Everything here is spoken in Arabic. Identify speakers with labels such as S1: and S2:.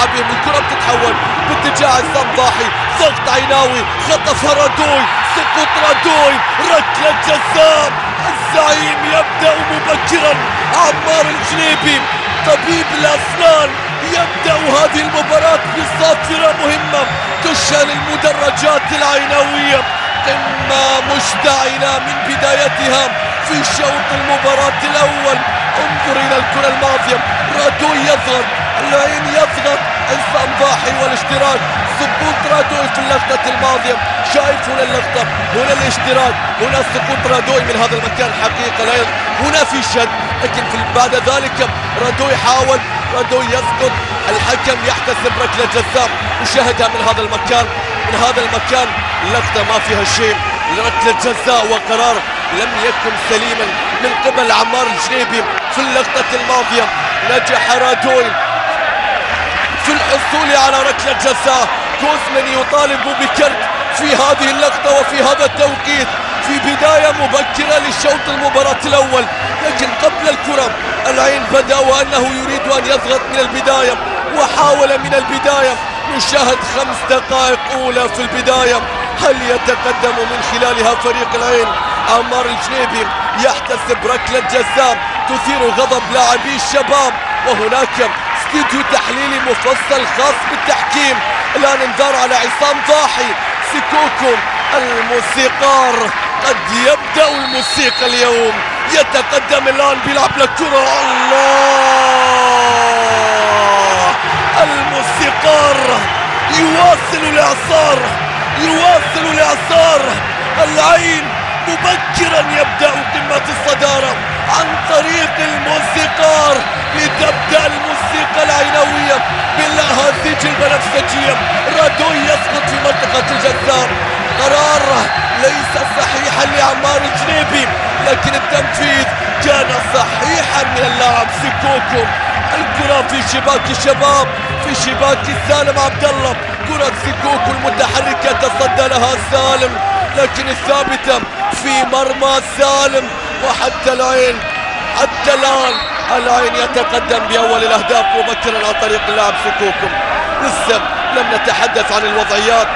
S1: بهم. الكرة بتتحول باتجاه عصام ضاحي، ضغط عيناوي، خطفها رادوي، سقوط رادوي، ركلة جزاء. الزعيم يبدأ مبكرا. عمار الجنيبي طبيب الأسنان يبدأ هذه المباراة بصافرة مهمة تشعل المدرجات العيناوية. قمة مشتعلة من بدايتها في شوط المباراة الأول. انظر إلى الكرة الماضية، رادوي يضغط، العين يضغط، عصام ضاحي والاشتراك، سقوط رادوي في اللقطة الماضية. شايف هنا اللقطة، هنا الاشتراك، هنا سقوط رادوي من هذا المكان. حقيقة لا هنا في شد، لكن بعد ذلك رادوي حاول، رادوي يسقط، الحكم يحتسب ركلة جزاء. وشاهدها من هذا المكان، من هذا المكان اللقطة ما فيها شيء، ركلة جزاء وقرار لم يكن سليما من قبل عمار الجنيبي في اللقطة الماضية. نجح رادوي في الحصول على ركلة جزاء. كوزمن يطالب بكرت في هذه اللقطة وفي هذا التوقيت في بداية مبكرة للشوط المباراة الأول. لكن قبل الكرة العين بدأ وأنه يريد أن يضغط من البداية وحاول من البداية. نشاهد 5 دقائق أولى في البداية، هل يتقدم من خلالها فريق العين؟ عمار الجنيبي يحتسب ركلة جزاء تثير غضب لاعبي الشباب، وهناك استديو تحليلي مفصل خاص بالتحكيم. الآن انذار على عصام ضاحي. سيكوكو الموسيقار قد يبدأ الموسيقى اليوم، يتقدم الآن بيلعب للكرة. الله، الموسيقار يواصل الإعصار، يواصل الإعصار. العين مبكرا يبدأ قمة الصدارة عن طريق الموسيقار، لتبدأ الموسيقى العينوية بالأهازيج البنفسجية. رادوي يسقط في منطقة الجزاء. قرار ليس صحيحا لعمار الجنيبي، لكن التنفيذ كان صحيحا من اللاعب سيكوكو. الكرة في شباك الشباب، في شباك سالم عبد الله. كرة سيكوكو المتحركة تصدى لها سالم، لكن الثابتة في مرمى سالم. وحتى العين حتى الآن العين يتقدم بأول الأهداف مبكرا عن طريق اللاعب سيكوكو. لسه لم نتحدث عن الوضعيات.